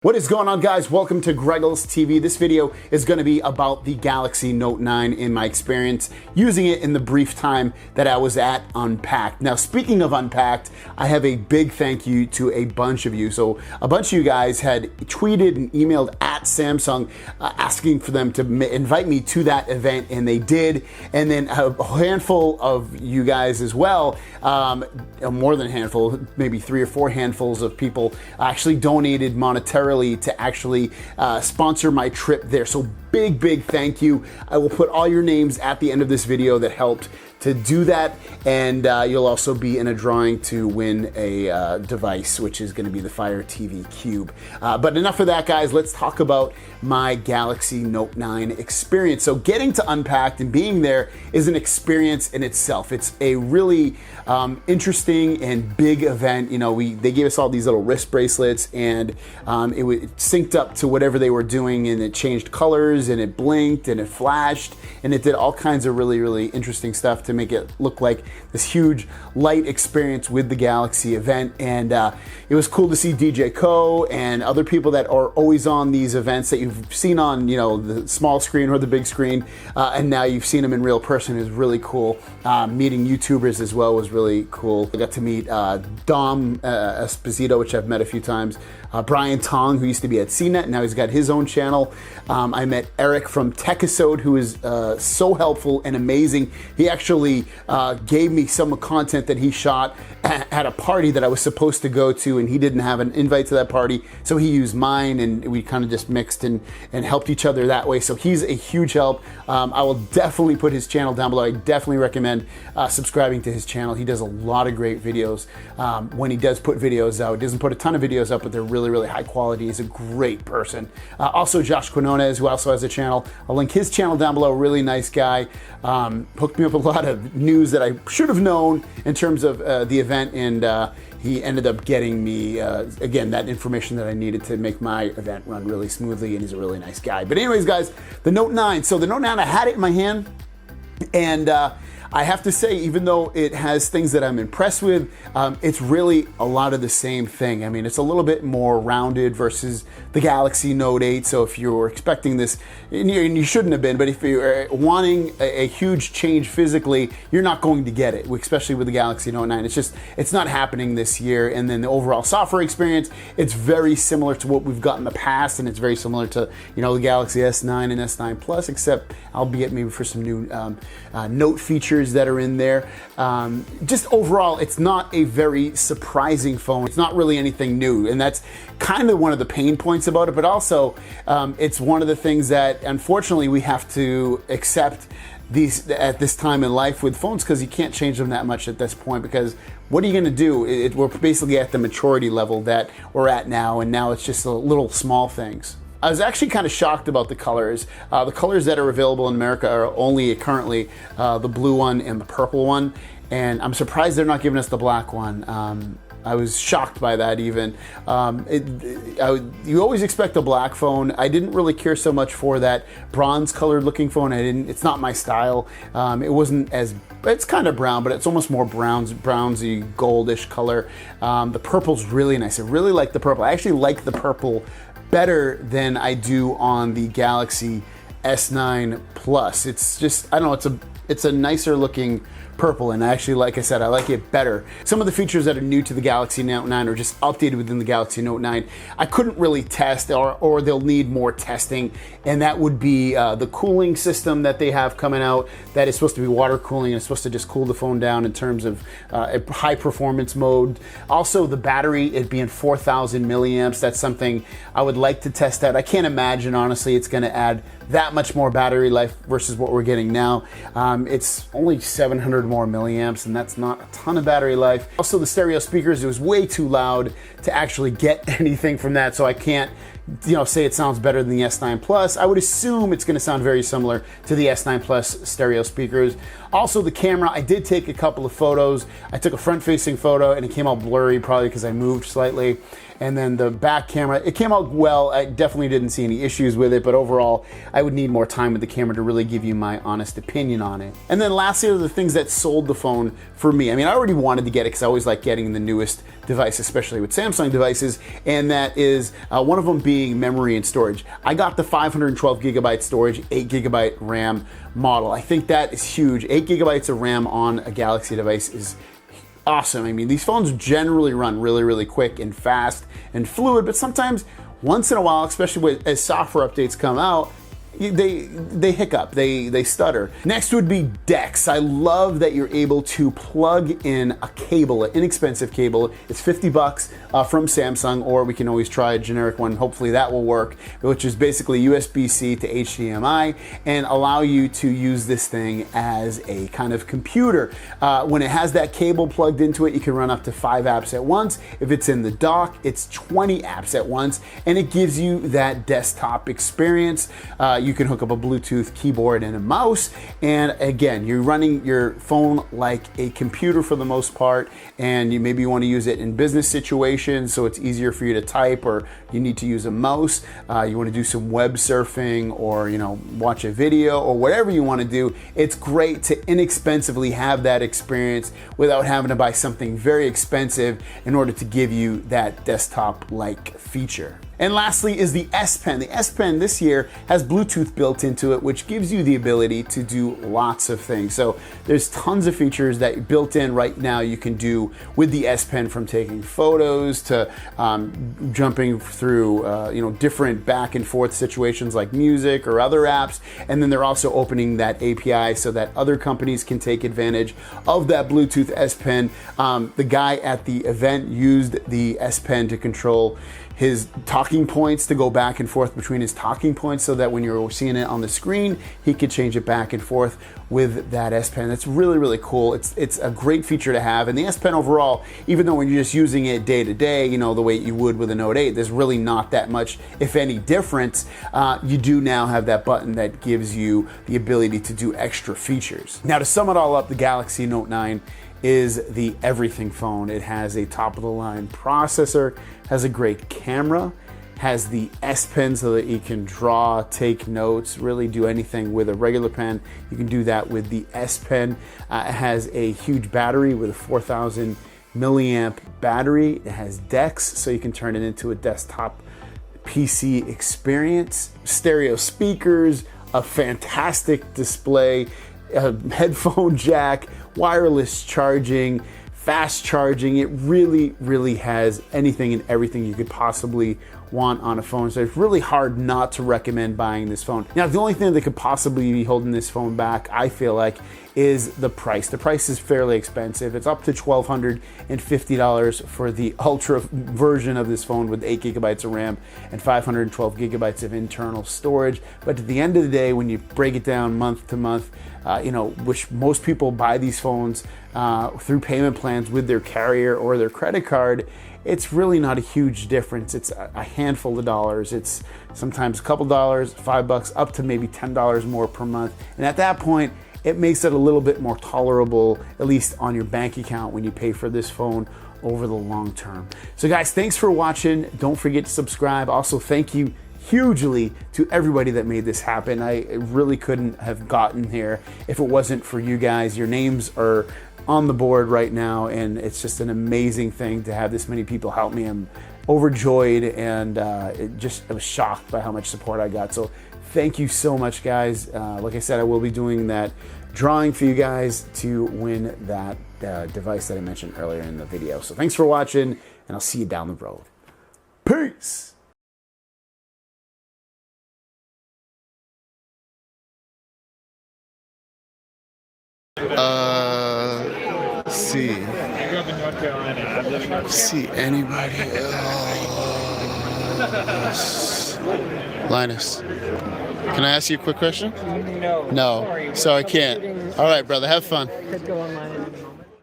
What is going on, guys? Welcome to GregglesTV. This video is going to be about the Galaxy Note 9 in my experience using it in the brief time that I was at Unpacked. Now, speaking of Unpacked, I have a big thank you to a bunch of you. So a bunch of you guys had tweeted and emailed at Samsung asking for them to invite me to that event, and they did. And then a handful of you guys as well, more than a handful, maybe 3 or 4 handfuls of people actually donated monetarily to actually sponsor my trip there. So big thank you. I will put all your names at the end of this video that helped to do that, and you'll also be in a drawing to win a device, which is going to be the Fire TV Cube. But enough of that, guys. Let's talk about my Galaxy Note 9 experience. So getting to Unpacked and being there is an experience in itself. It's a really interesting and big event. You know, they gave us all these little wrist bracelets, and it synced up to whatever they were doing, and it changed colors, and it blinked, and it flashed, and it did all kinds of really interesting stuff to make it look like this huge light experience with the Galaxy event. And it was cool to see DJ Ko and other people that are always on these events that you've seen on, you know, the small screen or the big screen, and now you've seen them in real person. Is really cool. Meeting YouTubers as well was really cool. I got to meet Espisito, which I've met a few times. Brian Tong, who used to be at CNET, now he's got his own channel. I met Eric from Techisode, who is so helpful and amazing. He actually gave me some content that he shot at a party that I was supposed to go to, and he didn't have an invite to that party, so he used mine, and we kind of just mixed and helped each other that way. So he's a huge help. I will definitely put his channel down below. I definitely recommend subscribing to his channel. He does a lot of great videos. When he does put videos out, he doesn't put a ton of videos up, but they're really high quality. He's a great person. Also, Josh Quinonez, who also has a channel. I'll link his channel down below. Really nice guy. Hooked me up with a lot of news that I should have known in terms of the event, and he ended up getting me, again, that information that I needed to make my event run really smoothly, and he's a really nice guy. But anyways, guys, the Note 9. So the Note 9, I had it in my hand, and I have to say, even though it has things that I'm impressed with, it's really a lot of the same thing. I mean, it's a little bit more rounded versus the Galaxy Note 8. So if you were expecting this, and you shouldn't have been, but if you're wanting a huge change physically, you're not going to get it, especially with the Galaxy Note 9. It's not happening this year. And then the overall software experience, it's very similar to what we've got in the past, and it's very similar to, you know, the Galaxy S9 and S9 Plus, except albeit maybe for some new Note features that are in there. Just overall, it's not a very surprising phone. It's not really anything new, and that's kind of one of the pain points about it, but also it's one of the things that unfortunately we have to accept these at this time in life with phones, because you can't change them that much at this point, because what are you going to do? We're basically at the maturity level that we're at now, and now it's just the little small things. I was actually kind of shocked about the colors. The colors that are available in America are only currently the blue one and the purple one, and I'm surprised they're not giving us the black one. I was shocked by that even. You always expect a black phone. I didn't really care so much for that bronze colored looking phone. It's not my style. It wasn't as, it's kind of brown, but it's almost more brownsy, goldish color. The purple's really nice. I really like the purple. I actually like the purple better than I do on the Galaxy S9 Plus. It's just, I don't know, it's a nicer looking purple, and actually, like I said, I like it better. Some of the features that are new to the Galaxy Note 9 are just updated within the Galaxy Note 9. I couldn't really test, or they'll need more testing, and that would be the cooling system that they have coming out that is supposed to be water cooling, and it's supposed to just cool the phone down in terms of a high performance mode. Also, the battery, it being 4,000 milliamps, that's something I would like to test out. I can't imagine, honestly, it's going to add that much more battery life versus what we're getting now. It's only 700 more milliamps, and that's not a ton of battery life. Also, the stereo speakers, it was way too loud to actually get anything from that, so I can't, you know, say it sounds better than the S9 Plus. I would assume it's going to sound very similar to the S9 Plus stereo speakers. Also, the camera, I did take a couple of photos. I took a front-facing photo, and it came out blurry, probably because I moved slightly. And then the back camera, it came out well. I definitely didn't see any issues with it, but overall, I would need more time with the camera to really give you my honest opinion on it. And then lastly are the things that sold the phone for me. I mean, I already wanted to get it because I always like getting the newest device, especially with Samsung devices, and that is one of them being memory and storage. I got the 512 gigabyte storage, 8 gigabyte RAM model. I think that is huge. 8 gigabytes of RAM on a Galaxy device is awesome. I mean, these phones generally run really, really quick and fast and fluid, but sometimes once in a while, especially as software updates come out, they hiccup, they stutter. Next would be DeX. I love that you're able to plug in a cable, an inexpensive cable. It's 50 bucks from Samsung, or we can always try a generic one. Hopefully that will work, which is basically USB-C to HDMI, and allow you to use this thing as a kind of computer. When it has that cable plugged into it, you can run up to 5 apps at once. If it's in the dock, it's 20 apps at once, and it gives you that desktop experience. You can hook up a Bluetooth keyboard and a mouse, and again, you're running your phone like a computer for the most part, and you maybe want to use it in business situations so it's easier for you to type, or you need to use a mouse, you want to do some web surfing, or watch a video, or whatever you want to do. It's great to inexpensively have that experience without having to buy something very expensive in order to give you that desktop-like feature. And lastly is the S Pen. The S Pen this year has Bluetooth built into it, which gives you the ability to do lots of things. So there's tons of features that built in right now you can do with the S Pen, from taking photos to jumping through different back and forth situations like music or other apps. And then they're also opening that API so that other companies can take advantage of that Bluetooth S Pen. The guy at the event used the S Pen to control his talking points, to go back and forth between his talking points, so that when you're seeing it on the screen, he could change it back and forth with that S Pen. That's really, really cool. It's a great feature to have. And the S Pen overall, even though when you're just using it day to day, the way you would with a Note 8, there's really not that much, if any, difference. You do now have that button that gives you the ability to do extra features. Now, to sum it all up, the Galaxy Note 9 is the everything phone. It has a top-of-the-line processor, has a great camera, has the S Pen so that you can draw, take notes, really do anything with a regular pen. You can do that with the S Pen. It has a huge battery with a 4,000 milliamp battery. It has DeX, so you can turn it into a desktop PC experience. Stereo speakers, a fantastic display, a headphone jack, wireless charging, fast charging. It really, really has anything and everything you could possibly want on a phone. So it's really hard not to recommend buying this phone. Now, the only thing that could possibly be holding this phone back, I feel like, is the price. The price is fairly expensive. It's up to $1,250 for the Ultra version of this phone with 8 gigabytes of RAM and 512 gigabytes of internal storage. But at the end of the day, when you break it down month to month, which most people buy these phones through payment plans with their carrier or their credit card, it's really not a huge difference. It's a handful of dollars. It's sometimes a couple dollars, $5, up to maybe $10 more per month. And at that point, it makes it a little bit more tolerable, at least on your bank account, when you pay for this phone over the long term. So guys, thanks for watching. Don't forget to subscribe. Also, thank you hugely to everybody that made this happen. I really couldn't have gotten here if it wasn't for you guys. Your names are on the board right now, and it's just an amazing thing to have this many people help me. I'm overjoyed, and I was shocked by how much support I got. So thank you so much, guys. Like I said, I will be doing that drawing for you guys to win that device that I mentioned earlier in the video. So thanks for watching, and I'll see you down the road. Peace. See. I grew up in North Carolina. I've lived in North Carolina. See anybody else? Linus, can I ask you a quick question? No. No. Sorry. So I can't. All right, brother. Have fun. Could go online.